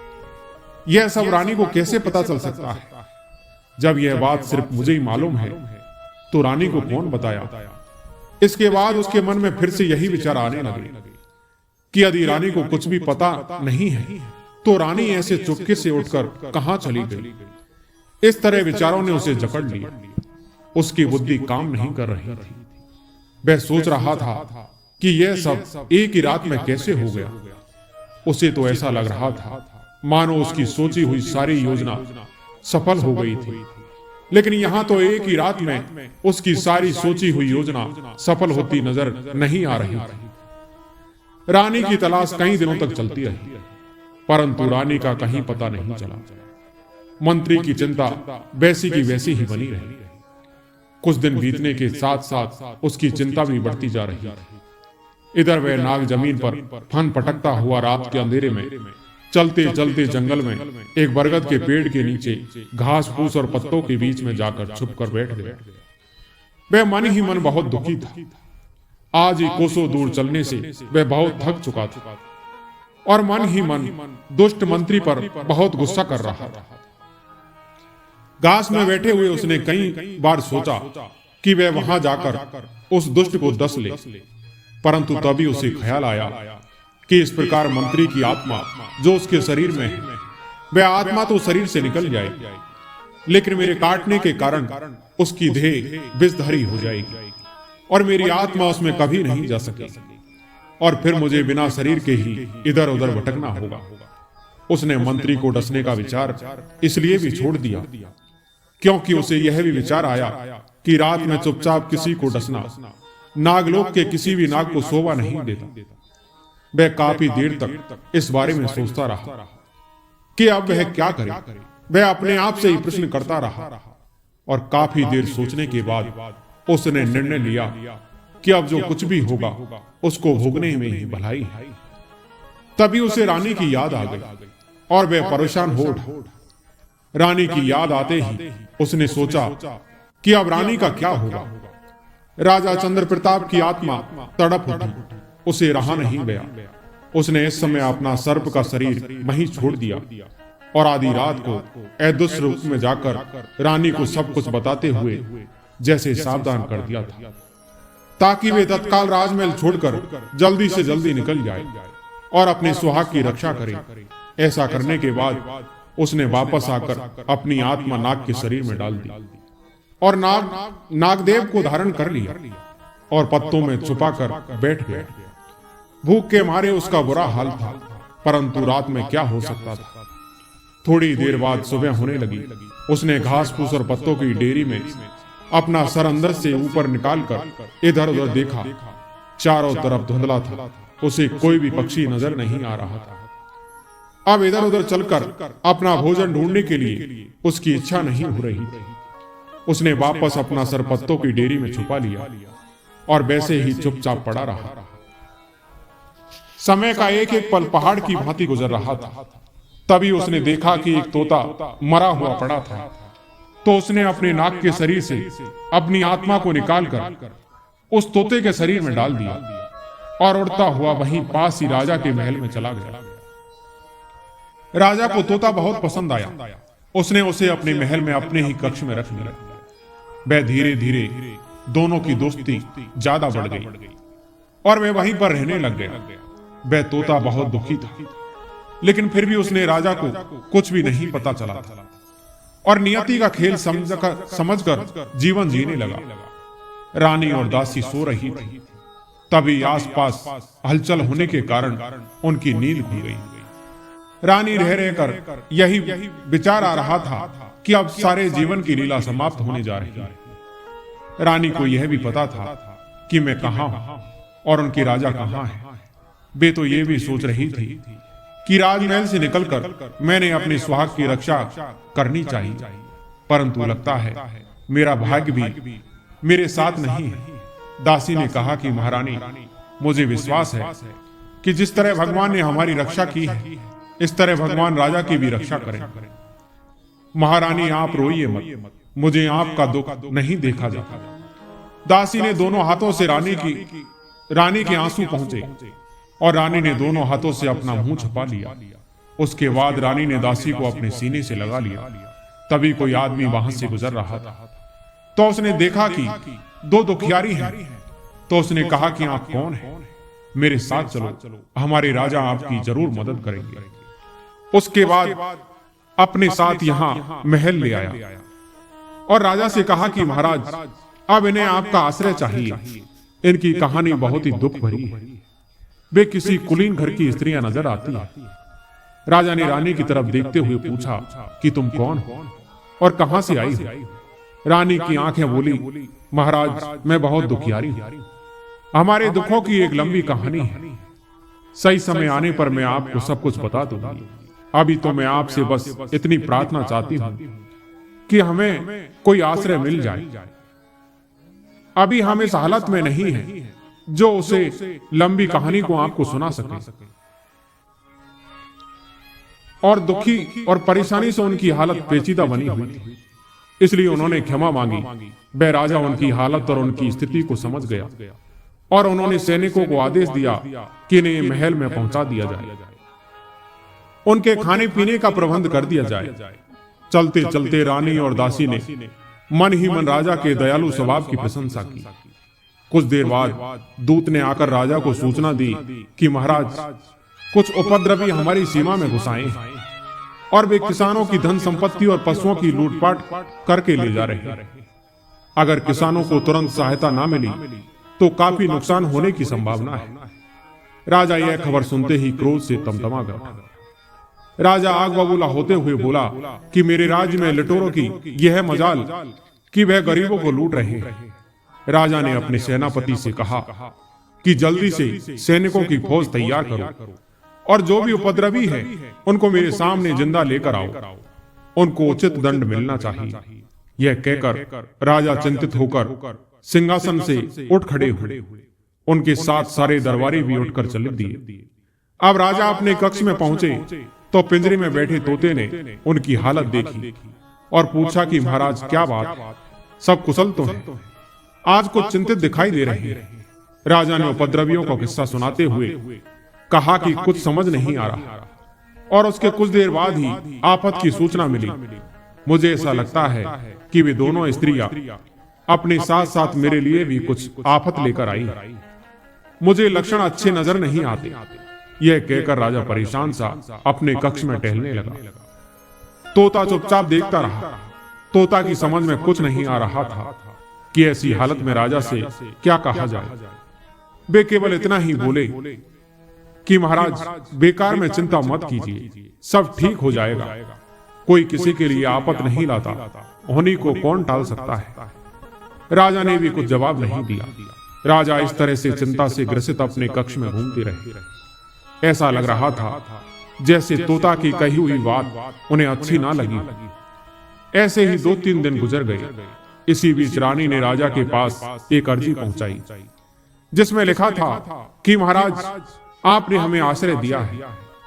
यह सब रानी को कैसे पता चल सकता है? जब यह बात सिर्फ मुझे ही मालूम है तो रानी को कौन बताया? इसके बाद उसके मन में फिर से यही विचार आने लगे कि यदि रानी को कुछ भी पता नहीं है तो रानी ऐसे चुपके से उठकर कहां चली गई। इस तरह विचारों ने उसे जकड़ लिया। उसकी बुद्धि काम नहीं कर रही थी। वह सोच रहा था कि यह सब एक ही रात में कैसे हो गया। उसे तो ऐसा लग रहा था मानो उसकी सोची हुई सारी योजना सफल हो गई थी, लेकिन यहां तो एक ही रात में उसकी सारी सोची हुई योजना सफल होती नजर नहीं आ रही थी। रानी की तलाश कई दिनों तक चलती रही, परंतु रानी का कहीं पता नहीं चला। मंत्री की चिंता वैसी की वैसी ही बनी रही। कुछ दिन बीतने के साथ साथ उसकी चिंता भी बढ़ती जा रही। इधर वह नाग जमीन पर फन पटकता हुआ रात के अंधेरे में चलते चलते जंगल में एक बरगद के पेड़ के नीचे घास फूस और पत्तों के बीच में जाकर छुप कर बैठ गया। वह मन ही मन बहुत दुखी था। आज ही कोसों दूर चलने से वह बहुत थक चुका था और मन ही मन दुष्ट मंत्री पर बहुत गुस्सा कर रहा था। घास में बैठे हुए उसने कई बार सोचा कि वह वहां जाकर उस दुष्ट को डस ले, परंतु तभी उसे ख्याल आया कि इस प्रकार मंत्री की आत्मा जो उसके शरीर में है, वह आत्मा तो शरीर से निकल जाए, लेकिन मेरे काटने के कारण उसकी देह विषधारी हो जाएगी और मेरी आत्मा उसमें कभी नहीं जा सकेगी और फिर मुझे बिना शरीर के ही इधर उधर भटकना होगा। उसने मंत्री को डसने का विचार इसलिए भी छोड़ दिया क्योंकि उसे यह भी विचार आया कि रात में चुपचाप किसी को डसना नागलोक के किसी भी नाग को शोभा नहीं देता। वह काफी देर तक इस बारे में सोचता रहा कि अब वह क्या करे। वह अपने आप से ही प्रश्न करता रहा और काफी देर सोचने के बाद उसने निर्णय लिया कि अब जो कुछ भी होगा उसको भोगने में ही भलाई है। तभी उसे रानी की याद आ गई और वह परेशान हो उठा। रानी की याद आते ही उसने सोचा कि अब रानी का क्या होगा। राजा चंद्र प्रताप की आत्मा तड़प उठी, उसे रहा नहीं गया। उसने इस समय अपना सर्प का शरीर वहीं छोड़ दिया और आधी रात को अदृश्य रूप में जाकर रानी को सब कुछ बताते हुए जैसे सावधान कर दिया था, ताकि वे तत्काल राजमहल छोड़कर जल्दी से जल्दी निकल जाए और अपने सुहाग की रक्षा करे। ऐसा करने के बाद उसने वापस आकर अपनी आत्मा नाग के शरीर में डाल दी और नागदेव को धारण कर लिया और पत्तों में छुपाकर बैठ गया। भूख के मारे उसका बुरा हाल था, परंतु रात में क्या हो सकता था। थोड़ी देर बाद सुबह होने लगी। उसने घास फूस और पत्तों की डेरी में अपना सर अंदर से ऊपर निकालकर इधर उधर देखा। चारों तरफ धुंधला था, उसे कोई भी पक्षी नजर नहीं आ रहा था। अब इधर उधर चलकर अपना भोजन ढूंढने के लिए उसकी इच्छा नहीं हो रही थी। उसने वापस अपना सर पत्तों की डेरी में छुपा लिया और वैसे ही चुपचाप पड़ा रहा। समय का एक एक पल पहाड़ की भांति गुजर रहा था। तभी उसने देखा कि एक तोता मरा हुआ पड़ा था। तो उसने अपने नाग के शरीर से अपनी आत्मा को निकालकर उस तोते के शरीर में डाल दिया और उड़ता हुआ वहीं पास ही राजा के महल में चला गया। राजा को तोता बहुत पसंद आया। उसने उसे अपने महल में अपने ही कक्ष में रख लिया। वह धीरे धीरे दोनों की दोस्ती ज्यादा बढ़ गई और वे वहीं पर रहने लग गए। वह तोता बहुत दुखी था, लेकिन फिर भी उसने राजा को कुछ भी नहीं पता चला था और नियति का खेल समझकर जीवन जीने लगा। रानी और दासी सो रही थी। तभी आसपास हलचल होने के कारण उनकी नींद खुल गई। रानी रह रहकर यही विचार आ रहा था कि अब सारे जीवन की लीला समाप्त होने जा रही है। रानी को यह भी पता था कि मैं कहां हूं और उनके राजा कहां हैं। वे तो ये भी सोच रही थी कि राजमहल से निकलकर मैंने अपने सुहाग की रक्षा करनी चाहिए, परंतु लगता है मेरा भाग्य भी मेरे साथ नहीं है। दासी ने कहा कि महारानी, मुझे विश्वास है कि जिस तरह भगवान ने हमारी रक्षा की है, इस तरह भगवान राजा की भी रक्षा करें। महारानी, आप रोइए मत, मुझे आपका दुख नहीं देखा जाता। दासी ने दोनों हाथों से रानी के आंसू पहुंचे और रानी ने दोनों हाथों से अपना मुंह छुपा लिया। उसके बाद रानी ने दासी को अपने सीने से लगा लिया। तभी कोई आदमी वहां से गुजर रहा था, तो उसने देखा कि दो दुखियारी हैं। तो उसने कहा कि आप कौन हैं? मेरे साथ चलो, हमारे राजा आपकी जरूर मदद करेंगे। उसके बाद अपने साथ यहां महल ले आया और राजा से कहा कि महाराज, अब इन्हें आपका आश्रय चाहिए। इनकी कहानी बहुत ही दुख भरी है। वे किसी कुलीन घर की स्त्रियां नजर आती हैं। राजा ने रानी की तरफ देखते हुए पूछा कि तुम कौन हो और कहां से आई हो? रानी की आंखें बोली, महाराज, मैं बहुत दुखियारी हूं। हमारे दुखों की एक लंबी कहानी है। सही समय आने पर मैं आपको सब कुछ बता दूंगी। अभी तो मैं आपसे बस इतनी प्रार्थना चाहती हूं कि हमें कोई आश्रय मिल जाए। अभी हम इस हालत में नहीं हैं जो उसे लंबी कहानी को आपको सुना सके। और दुखी और परेशानी से उनकी हालत पेचीदा बनी हुई थी, इसलिए उन्होंने क्षमा मांगी। वह राजा उनकी हालत और उनकी स्थिति को समझ गया और उन्होंने सैनिकों को आदेश दिया कि इन्हें महल में पहुंचा दिया जाए, उनके खाने पीने का प्रबंध कर दिया जाए। चलते चलते रानी और दासी ने मन ही मन राजा के दयालु स्वभाव की प्रशंसा की। कुछ देर बाद दूत ने आकर राजा को सूचना दी कि महाराज, कुछ उपद्रवी हमारी सीमा में घुस आए हैं और वे किसानों की धन संपत्ति और पशुओं की लूटपाट करके ले जा रहे हैं। अगर किसानों को तुरंत सहायता ना मिली तो काफी नुकसान होने की संभावना है। राजा यह खबर सुनते ही क्रोध से तमतमा गया। राजा आग बबूला होते हुए बोला कि मेरे राज्य में लुटेरों की यह मजाल कि वह गरीबों को लूट रहे हैं। राजा ने अपने सेनापति से कहा कि जल्दी से सैनिकों की फौज तैयार करो और जो भी उपद्रवी है उनको मेरे सामने जिंदा लेकर आओ। उनको उचित दंड मिलना चाहिए। यह कहकर राजा चिंतित होकर सिंहासन से उठ खड़े हुए। उनके साथ सारे दरबारी भी उठकर चल दिए। अब राजा अपने कक्ष में पहुंचे तो पिंजरे में बैठे तोते ने उनकी हालत देखी और पूछा कि महाराज क्या बात, सब कुशल तो है? आज कुछ चिंतित दिखाई दे रहे हैं। राजा ने उपद्रवियों का किस्सा सुनाते हुए कहा कि कुछ समझ नहीं आ रहा, और उसके कुछ देर बाद ही आफत की सूचना मिली। मुझे ऐसा लगता है कि वे दोनों स्त्रियां अपने साथ साथ मेरे लिए भी कुछ आफत लेकर आई। मुझे लक्षण अच्छे नजर नहीं आते। यह कहकर राजा परेशान सा अपने कक्ष में टहलने लगा। तोता चुपचाप देखता रहा। तोता की समझ में कुछ नहीं आ रहा था कि ऐसी हालत में राजा से क्या कहा जाए। वे केवल इतना ही बोले कि महाराज बेकार में चिंता मत कीजिए, सब ठीक हो जाएगा। कोई किसी के लिए आफत नहीं लाता, होनी को कौन टाल सकता है। राजा ने भी कुछ जवाब नहीं दिया। राजा इस तरह से चिंता से ग्रसित अपने कक्ष में घूमते रहे। ऐसा लग रहा था जैसे तोता की कही हुई बात उन्हें अच्छी ना लगी। ऐसे ही 2-3 दिन गुजर गए। इसी बीच रानी ने राजा के पास एक अर्जी पहुंचाई जिसमें लिखा था कि महाराज आपने हमें आश्रय दिया है।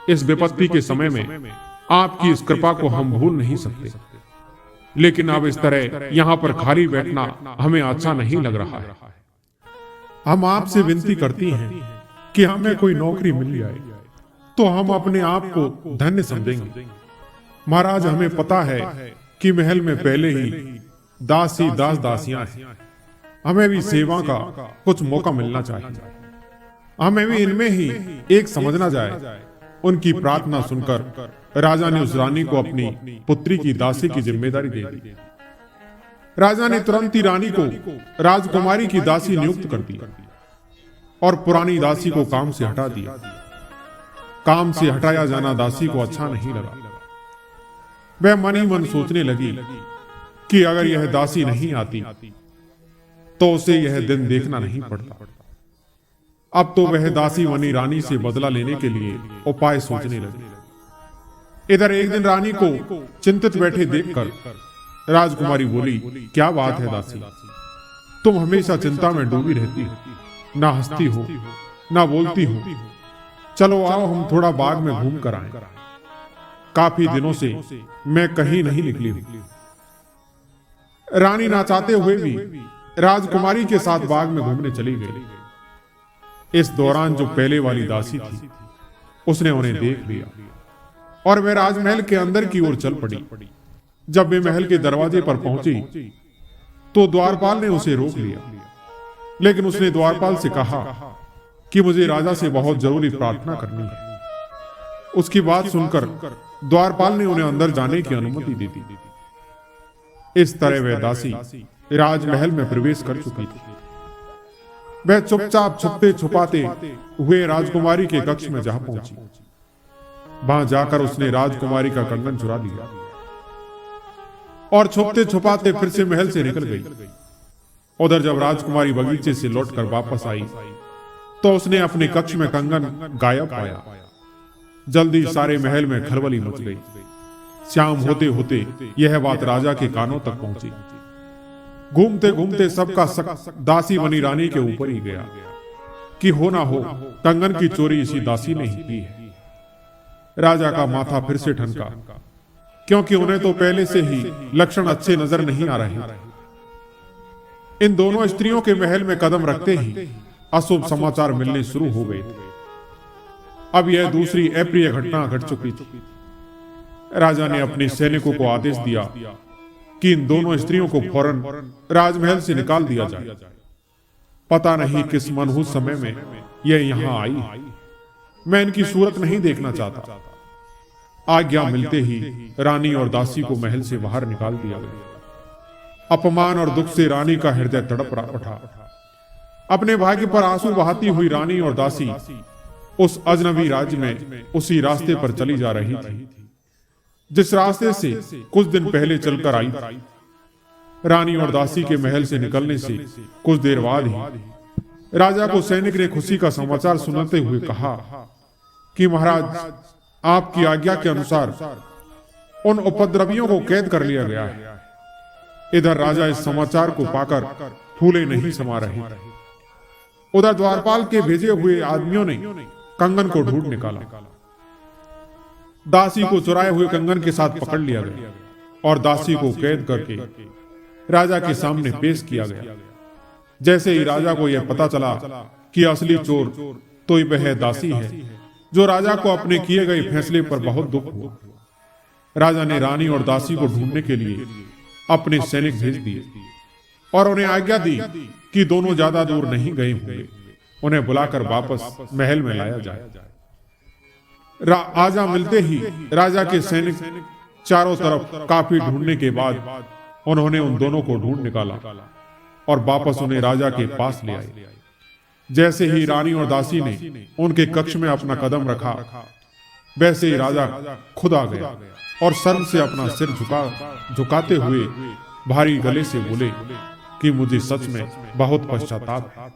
इस विपत्ति के समय में आपकी इस कृपा को हम भूल नहीं सकते, लेकिन अब इस तरह यहाँ पर खाली बैठना हमें अच्छा नहीं लग रहा है। हम आपसे विनती करती हैं कि हमें कोई नौकरी मिल जाए तो हम अपने आप को धन्य समझेंगे। महाराज हमें पता है कि महल में पहले ही दासी दास दासियां हैं। हमें भी सेवा का कुछ मौका मिलना चाहिए। हमें भी इनमें ही एक समझना जाए। उनकी प्रार्थना सुनकर राजा ने उस रानी को अपनी पुत्री की दासी की जिम्मेदारी दे दी। राजा ने तुरंत ही रानी को राजकुमारी की दासी नियुक्त कर दी और पुरानी दासी को काम से हटा दिया। काम से हटाया जाना दासी को अच्छा नहीं लगा। वह मन ही मन सोचने लगी कि अगर यह दासी नहीं आती तो उसे यह दिन देखना नहीं पड़ता। अब तो वह दासी वनी रानी से बदला लेने के लिए उपाय सोचने लगी। इधर एक दिन रानी को चिंतित बैठे देखकर राजकुमारी बोली, क्या बात है दासी, तुम हमेशा चिंता में डूबी रहती हो, ना हंसती हो ना बोलती हो। चलो आओ हम थोड़ा बाग में घूम कर आए। काफी दिनों से मैं कहीं नहीं निकली हूं। रानी ना चाहते हुए भी राजकुमारी के साथ बाग में घूमने चली गई। इस दौरान जो पहले वाली दासी थी उसने उन्हें देख लिया और वह राजमहल के अंदर की ओर चल पड़ी। जब वे महल के दरवाजे पर पहुंची तो द्वारपाल ने उसे रोक लिया, लेकिन उसने द्वारपाल से कहा कि मुझे राजा से बहुत जरूरी प्रार्थना करनी है। उसकी बात सुनकर द्वारपाल ने उन्हें अंदर जाने की अनुमति दे दी। इस तरह वह दासी राजमहल में प्रवेश कर चुकी थी। वह चुपचाप छुपते छुपाते हुए राजकुमारी के कक्ष में जा पहुंची। वहां जाकर उसने राजकुमारी का कंगन चुरा लिया और छुपते छुपाते फिर से महल से निकल गई। उधर जब राजकुमारी बगीचे से लौटकर वापस आई तो उसने अपने कक्ष में कंगन गायब पाया। जल्दी सारे महल में खलबली मच गई। शाम होते होते यह बात राजा के कानों तक पहुंची। घूमते घूमते सबका दासी बनी रानी के ऊपर ही गया कि हो ना हो कंगन की चोरी इसी दासी ने ही की है। राजा का माथा फिर से ठनका, क्योंकि उन्हें तो पहले से ही लक्षण अच्छे नजर नहीं आ रहे। इन दोनों स्त्रियों के महल में कदम रखते ही अशुभ समाचार मिलने शुरू हो गए थे। अब यह दूसरी अप्रिय घटना घट चुकी थी। राजा ने अपने सैनिकों को आदेश दिया कि इन दोनों स्त्रियों को फौरन राजमहल से निकाल दिया जाए। पता नहीं किस मनहूस समय में यह यहां आई। मैं इनकी सूरत नहीं देखना चाहता। आज्ञा मिलते ही रानी और दासी को महल से बाहर निकाल दिया गया। अपमान और दुख से रानी का हृदय तड़प उठा। अपने भाग्य पर आंसू बहाती हुई रानी और दासी उस अजनबी राज्य में उसी रास्ते पर चली जा रही थी जिस रास्ते से कुछ दिन पहले चलकर आई थी। रानी और दासी के महल से निकलने से कुछ देर बाद ही राजा को सैनिक ने खुशी का समाचार सुनाते हुए कहा कि महाराज, आपकी आज्ञा के अनुसार उन उपद्रवियों को कैद कर लिया गया है। इधर राजा इस समाचार को पाकर फूले नहीं समा रहे। उधर द्वारपाल के भेजे हुए आदमियों ने कंगन को ढूंढ निकाला। दासी को चुराए हुए कंगन के साथ पकड़ लिया गया और दासी को कैद करके राजा के सामने पेश किया गया। जैसे ही राजा को यह पता चला कि असली चोर तो वह दासी है, जो राजा को अपने किए गए फैसले पर बहुत दुख हुआ। राजा ने रानी और दासी को ढूंढने के लिए अपने सैनिक भेज दिए और उन्हें आज्ञा दी कि दोनों ज्यादा दूर नहीं गए होंगे, उन्हें बुलाकर वापस महल में लाया जाए। आजा मिलते ही राजा के सैनिक चारों तरफ काफी ढूंढने के बाद उन्होंने उन दोनों को ढूंढ निकाला और वापस उन्हें राजा के पास ले आए। जैसे ही रानी और दासी ने उनके कक्ष में अपना कदम रखा, वैसे ही राजा खुद आ गया और शर्म से अपना सिर झुकाते हुए भारी गले से बोले कि मुझे सच में बहुत पश्चाताप है।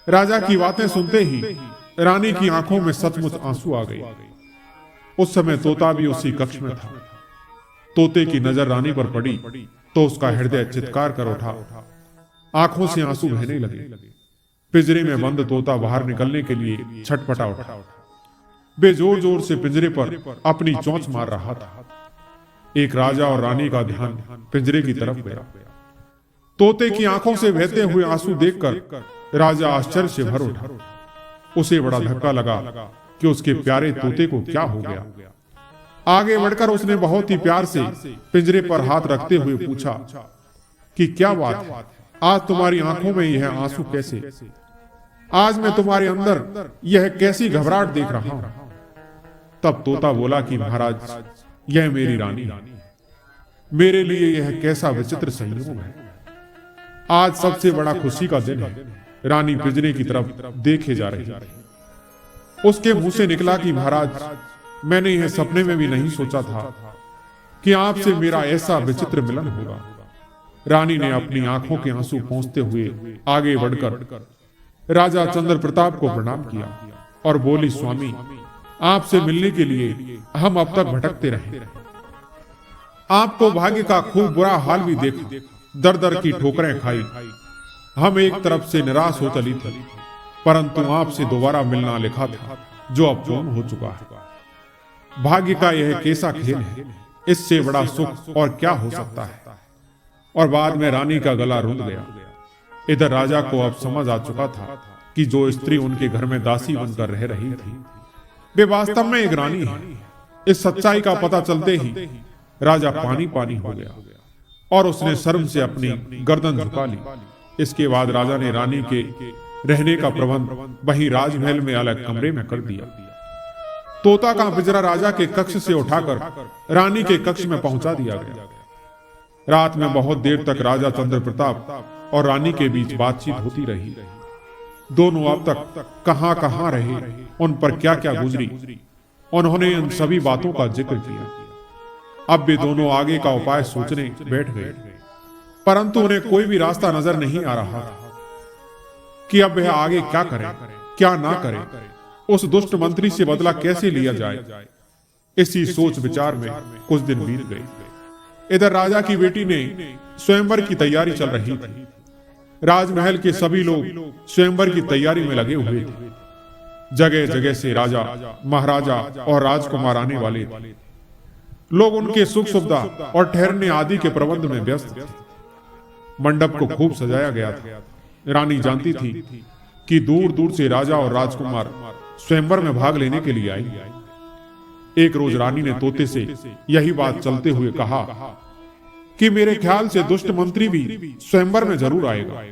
राजा की बातें सुनते ही रानी की आंखों में सचमुच आंसू आ गए। उस समय तोता भी उसी कक्ष में था। तोते की नजर रानी पर पड़ी तो उसका हृदय चित्कार कर उठा, आंखों से आंसू बहने लगे। पिंजरे में बंद तोता बाहर निकलने के लिए छटपटा उठा। वे जोर जोर से पिंजरे पर अपनी चोंच मार रहा था। एक राजा और रानी का ध्यान पिंजरे की तरफ गया। तोते की आंखों से बहते हुए आंसू देखकर राजा आश्चर्य से भर उठा। उसे बड़ा धक्का लगा कि उसके प्यारे तोते को क्या हो गया। आगे बढ़कर उसने बहुत ही प्यार से पिंजरे पर हाथ रखते हुए पूछा कि क्या बात है, आज तुम्हारी आंखों में यह आंसू कैसे? आज मैं तुम्हारे अंदर यह कैसी घबराहट देख रहा हूं। तब तोता बोला कि महाराज, यह मेरी रानी है। मेरे लिए यह कैसा विचित्र संयोग है। आज सबसे बड़ा खुशी का दिन है। रानी पिंजरे की तरफ देखे जा रही है। उसके मुंह से निकला कि महाराज, मैंने यह सपने में भी नहीं सोचा था कि आपसे मेरा ऐसा विचित्र मिलन होगा। रानी ने अपनी आंखों के आंसू पोंछते हुए आगे बढ़कर राजा चंद्र प्रताप को प्रणाम किया और बोली, स्वामी, आपसे मिलने के लिए हम अब तक भटकते रहे। आपको भाग्य का खूब बुरा हाल भी देखा, दर दर की ठोकरें खाई। हम एक तरफ से निराश हो चली थी, परंतु आपसे दोबारा मिलना लिखा था, जो अब पूर्ण हो चुका है। भाग्य का यह कैसा खेल है, इससे बड़ा सुख और क्या हो सकता है। और बाद में रानी का गला रुंध गया। इधर राजा को अब समझ आ चुका था कि जो स्त्री उनके घर में दासी बनकर रह रही थी, वे वास्तव में एक रानी है। इस सच्चाई का पता चलते ही राजा पानी पानी हो गया और उसने शर्म से अपनी गर्दन झुका ली। इसके बाद राजा ने रानी के रहने का प्रबंध वहीं राजमहल में अलग कमरे में कर दिया। तोता का पिंजरा राजा के कक्ष से उठाकर रानी के कक्ष में पहुंचा दिया गया। रात में बहुत देर तक राजा चंद्र प्रताप और रानी के बीच बातचीत होती रही। दोनों अब तक कहां कहां रहे, उन पर क्या क्या गुजरी, उन्होंने इन सभी बातों का जिक्र किया। अब वे दोनों आगे का उपाय सोचने बैठ गए, परंतु उन्हें कोई भी रास्ता नजर नहीं आ रहा कि अब वह आगे क्या करें, क्या ना करें। उस दुष्ट मंत्री से बदला कैसे लिया जाए। इसी सोच विचार में कुछ दिन बीत गए। इधर राजा की बेटी ने स्वयंवर की तैयारी चल रही थी। राजमहल के सभी लोग स्वयंवर की तैयारी में लगे हुए थे। जगह जगह से राजा, महाराजा और राजकुमार आने वाले थे। लोग उनके सुख सुविधा और ठहरने आदि के प्रबंध में व्यस्त थे। मंडप को खूब सजाया गया था। रानी जानती थी कि दूर दूर से राजा और राजकुमार स्वयंवर में भाग लेने के लिए आए। एक रोज रानी ने तोते से यही बात चलते हुए कहा कि मेरे ख्याल से दुष्ट मंत्री भी स्वयंवर में जरूर आएगा।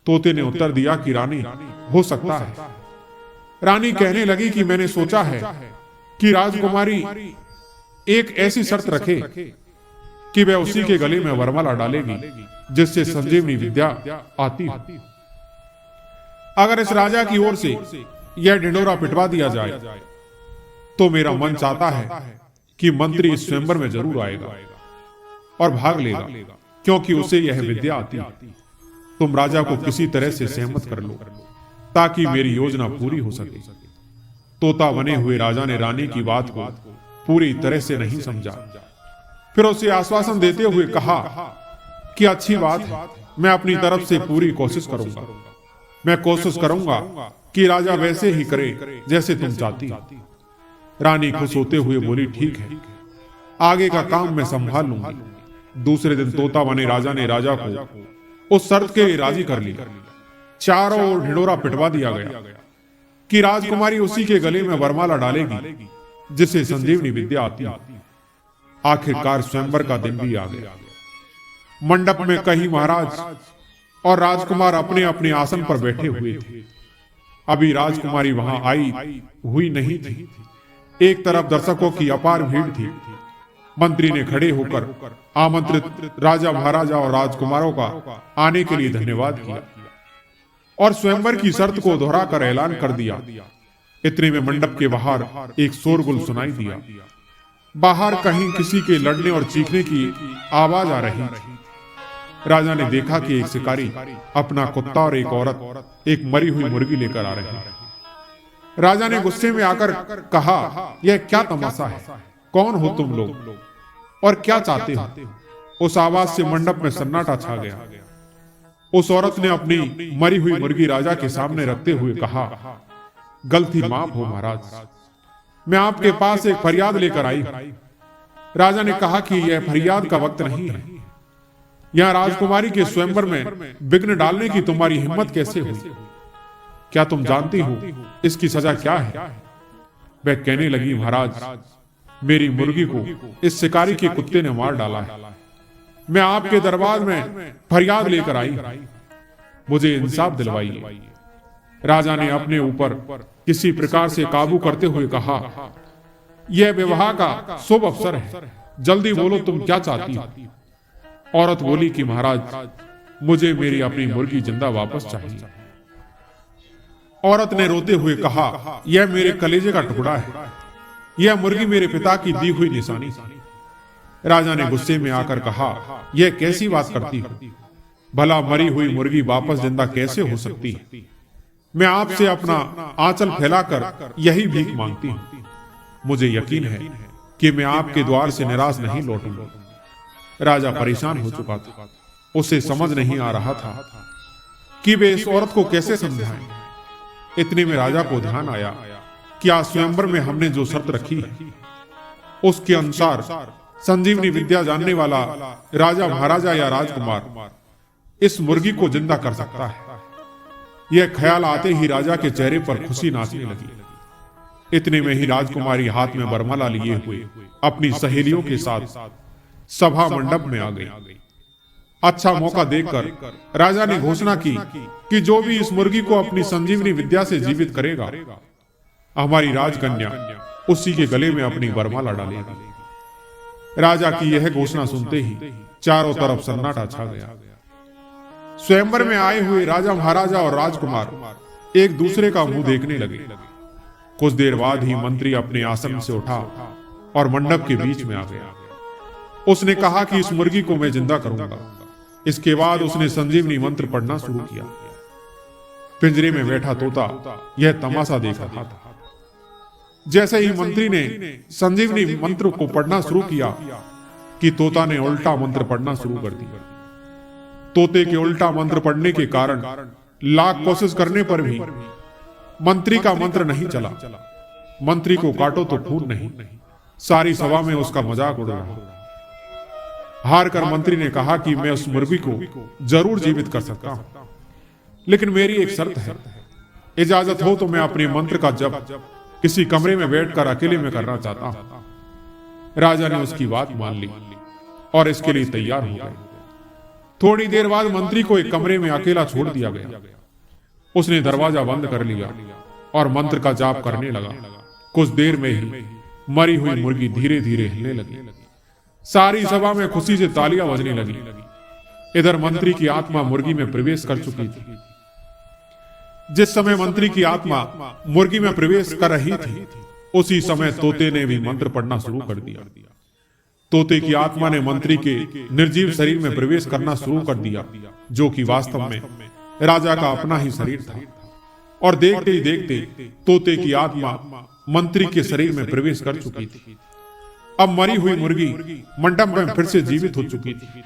तोते ने उत्तर दिया कि रानी, हो सकता है। रानी कहने लगी कि मैंने सोचा है कि राजकुमारी एक ऐसी शर्त रखे कि वह उसी के गले में वरमाला डालेगी जिससे संजीवनी विद्या आती हो। अगर इस राजा की ओर से यह ढिंढोरा पिटवा दिया जाए तो मेरा मन चाहता है कि मंत्री इस स्वयंवर में जरूर आएगा और भाग लेगा, क्योंकि उसे यह विद्या आती है। तुम राजा को किसी तरह से सहमत कर लो ताकि मेरी योजना पूरी हो सके। तोता बने हुए राजा ने रानी की बात को पूरी तरह से नहीं समझा। फिर उसे आश्वासन देते हुए कहा कि अच्छी बात है, मैं अपनी तरफ से पूरी कोशिश करूंगा। मैं कोशिश करूंगा कि राजा वैसे ही करे जैसे तुम चाहती हो। रानी खुश होते हुए बोली, ठीक है, आगे का काम मैं संभाल लूंगी। दूसरे दिन तोता बने राजा ने राजा को उस शर्त के लिए राजी कर लिया। चारों ओर ढिंढोरा पिटवा दिया गया कि राजकुमारी उसी के गले में वरमाला डालेगी जिसे संजीवनी विद्या आती है। आखिरकार स्वयंवर का दिन भी आ गया। मंडप में कई महाराज और राजकुमार अपने अपने आसन पर बैठे हुए थे। अभी राजकुमारी वहां आई हुई नहीं थी। एक तरफ दर्शकों की अपार भीड़ थी। मंत्री ने खड़े होकर आमंत्रित राजा महाराजा और राजकुमारों का आने के लिए धन्यवाद किया और स्वयंवर की शर्त को दोहराकर ऐलान कर दिया। इतने में मंडप के बाहर एक शोरगुल सुनाई दिया। बाहर कहीं किसी के लड़ने और चीखने की आवाज आ रही थी। राजा ने देखा कि एक शिकारी अपना कुत्ता और एक औरत एक मरी हुई मुर्गी लेकर आ रहे हैं। राजा ने गुस्से में आकर कहा, यह क्या तमाशा है? कौन हो तुम लोग और क्या चाहते हो? उस आवाज से मंडप में सन्नाटा छा गया। उस औरत ने अपनी मरी हुई मुर्गी राजा के सामने रखते हुए कहा, गलती माफ हो महाराज, मैं आपके पास एक फरियाद लेकर आई। राजा ने कहा कि यह फरियाद का वक्त नहीं है। यहां राजकुमारी के स्वयंवर में विघ्न डालने की तुम्हारी हिम्मत कैसे हुई? क्या तुम जानती हो इसकी सजा क्या है? वह कहने लगी, महाराज, मेरी मुर्गी को इस शिकारी के कुत्ते ने मार डाला है। मैं आपके दरबार में फरियाद लेकर आई, मुझे इंसाफ दिलवाइए। राजा ने अपने ऊपर किसी प्रकार से काबू करते हुए कहा, यह विवाह का शुभ अवसर है, जल्दी बोलो तुम क्या चाहती हो? औरत बोली कि महाराज, मुझे मेरी अपनी मुर्गी जिंदा वापस चाहिए। औरत ने रोते हुए कहा, यह मेरे कलेजे का टुकड़ा है, यह मुर्गी मेरे पिता की दी हुई निशानी थी। राजा ने गुस्से में आकर कहा, यह कैसी बात करती हो? भला मरी हुई मुर्गी वापस जिंदा कैसे हो सकती है? मैं आपसे अपना आंचल फैलाकर यही भीख मांगती हूं। मुझे यकीन है कि मैं आपके द्वार से निराश नहीं लौटूंगा। राजा परेशान हो चुका था। उसे समझ नहीं आ रहा था कि वे इस औरत को कैसे समझाएं। इतने में राजा को ध्यान आया कि आज स्वयंवर में हमने जो शर्त रखी है उसके अनुसार संजीवनी विद्या जानने वाला राजा महाराजा या राजकुमार इस मुर्गी को जिंदा कर सकता है। यह ख्याल आते ही राजा के चेहरे पर खुशी नाचने लगी। इतने में ही राजकुमारी हाथ में बरमाला लिए हुए अपनी सहेलियों के साथ सभा मंडप में आ गई। अच्छा मौका देखकर राजा ने घोषणा की कि जो भी इस मुर्गी को अपनी संजीवनी विद्या से जीवित करेगा, हमारी राजकन्या उसी के गले में अपनी बरमाला डालेगी। राजा की यह घोषणा सुनते ही चारों तरफ सन्नाटा छा गया। स्वयंवर में आए हुए राजा महाराजा और राजकुमार एक दूसरे का मुंह देखने लगे। कुछ देर बाद ही मंत्री अपने आसन से उठा और मंडप के बीच में आ गया। उसने कहा कि इस मुर्गी को मैं जिंदा करूंगा। इसके बाद उसने संजीवनी मंत्र पढ़ना शुरू किया। पिंजरे में बैठा तोता यह तमाशा देख रहा था। जैसे ही मंत्री ने संजीवनी मंत्र को पढ़ना शुरू किया कि तोता ने उल्टा मंत्र पढ़ना शुरू कर दिया। तोते के उल्टा मंत्र पढ़ने के कारण लाख कोशिश करने पर भी मंत्री का मंत्र नहीं चला। मंत्री को काटो तो खून नहीं। सारी सभा में उसका मजाक उड़ रहा। हार कर मंत्री ने कहा कि मैं उस मुर्गी को जरूर जीवित कर सकता हूं, लेकिन मेरी एक शर्त है। इजाजत हो तो मैं अपने मंत्र का जप किसी कमरे में बैठकर अकेले में करना चाहता हूं। राजा ने उसकी बात मान ली और इसके लिए तैयार हो गए। थोड़ी देर बाद मंत्री को एक कमरे में अकेला छोड़ दिया गया। उसने दरवाजा बंद कर लिया और मंत्र का जाप करने लगा। कुछ देर में ही मरी हुई मुर्गी धीरे धीरे हिलने लगी। सारी सभा में खुशी से तालियां बजने लगी। इधर मंत्री की आत्मा मुर्गी में प्रवेश कर चुकी थी। जिस समय मंत्री की आत्मा मुर्गी में प्रवेश कर रही थी, उसी समय तोते ने भी मंत्र पढ़ना शुरू कर दिया। तोते की आत्मा ने मंत्री के निर्जीव शरीर में प्रवेश करना शुरू कर दिया, जो कि वास्तव में राजा का अपना ही शरीर था। और देखते ही देखते तोते की आत्मा मंत्री के शरीर में प्रवेश कर चुकी थी। अब मरी हुई मुर्गी मंडप में फिर से जीवित हो चुकी थी।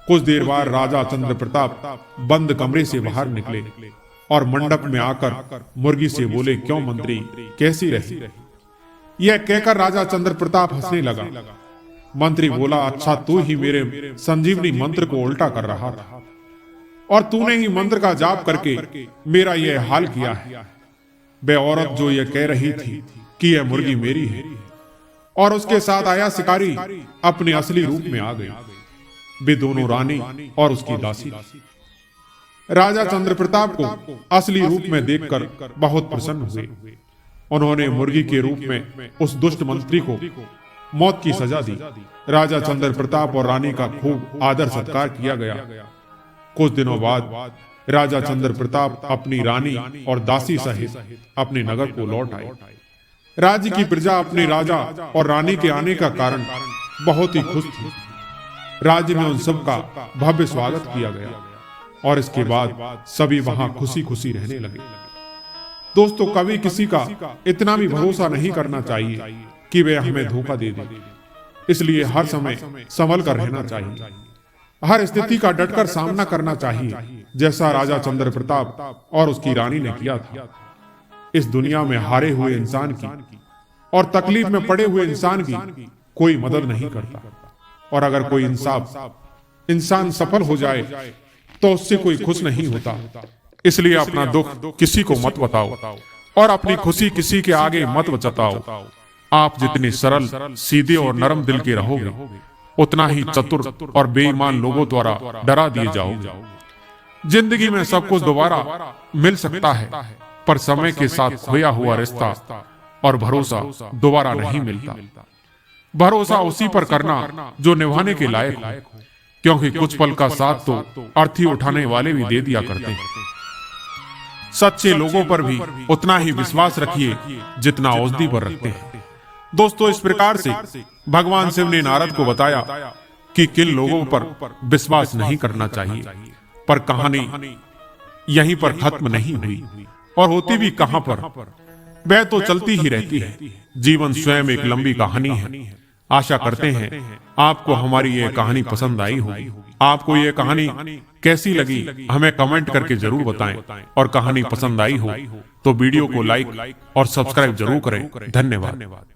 कुछ देर बाद राजा चंद्र प्रताप बंद कमरे से बाहर निकले और मंडप में आकर मुर्गी से बोले, क्यों मंत्री, कैसी रही? यह कहकर राजा चंद्र प्रताप हंसने लगा। मंत्री बोला, अच्छा तू ही मेरे संजीवनी मंत्र को उल्टा कर रहा था और तूने ही मंत्र का जाप करके मेरा यह हाल किया है। वह औरत जो यह कह रही थी कि यह मुर्गी मेरी है और उसके साथ आया शिकारी अपने असली रूप में आ गई। वे दोनों रानी और उसकी दासी। राजा चंद्र प्रताप को असली रूप में देखकर बहुत प्रसन्न हुए। उन्होंने मुर्गी के रूप में उस दुष्ट मंत्री को मौत की सजा दी। राजा चंद्र प्रताप और रानी का खूब आदर सत्कार किया गया। कुछ दिनों बाद राजा चंद्र प्रताप अपनी रानी और दासी सहित अपने नगर को लौट आए। राज्य की प्रजा अपने राजा और रानी के आने का कारण बहुत ही खुश थी। राज्य में उन सब का भव्य स्वागत किया गया और इसके बाद सभी वहां खुशी खुशी रहने लगे। दोस्तों, कभी किसी का इतना भी भरोसा नहीं करना चाहिए कि वे हमें धोखा दे दे। इसलिए हर समय संभल कर रहना चाहिए, हर स्थिति का डटकर सामना करना चाहिए, जैसा राजा चंद्र प्रताप और उसकी रानी ने किया था। इस दुनिया में हारे हुए इंसान की और तकलीफ में पड़े हुए इंसान की कोई मदद नहीं करता, और अगर कोई इंसान सफल हो जाए तो उससे कोई खुश नहीं होता। इसलिए अपना दुख किसी को मत बताओ और अपनी खुशी किसी के आगे मत जताओ। आप जितने सरल, सीधे और नरम दिल के रहोगे, उतना ही चतुर और बेईमान लोगों द्वारा डरा दिए जाओगे। जिंदगी में सब कुछ दोबारा मिल सकता है, पर समय के साथ खोया हुआ रिश्ता और भरोसा दोबारा नहीं मिलता। भरोसा उसी पर करना जो निभाने के लायक हो, क्योंकि कुछ पल का साथ तो अर्थी उठाने वाले भी दे दिया करते हैं। सच्चे लोगों पर भी उतना ही विश्वास रखिए जितना औषधि पर रखते हैं। दोस्तों, इस प्रकार से भगवान शिव ने नारद को बताया कि किन लोगों पर विश्वास नहीं करना चाहिए। पर कहानी यहीं पर खत्म नहीं हुई, और होती भी कहां पर, वह तो चलती ही रहती है। जीवन स्वयं एक लंबी कहानी है। आशा करते हैं आपको हमारी यह कहानी पसंद आई होगी। आपको यह कहानी कैसी लगी हमें कमेंट करके जरूर बताएं, और कहानी पसंद आई हो तो वीडियो को लाइक और सब्सक्राइब जरूर करें। धन्यवाद।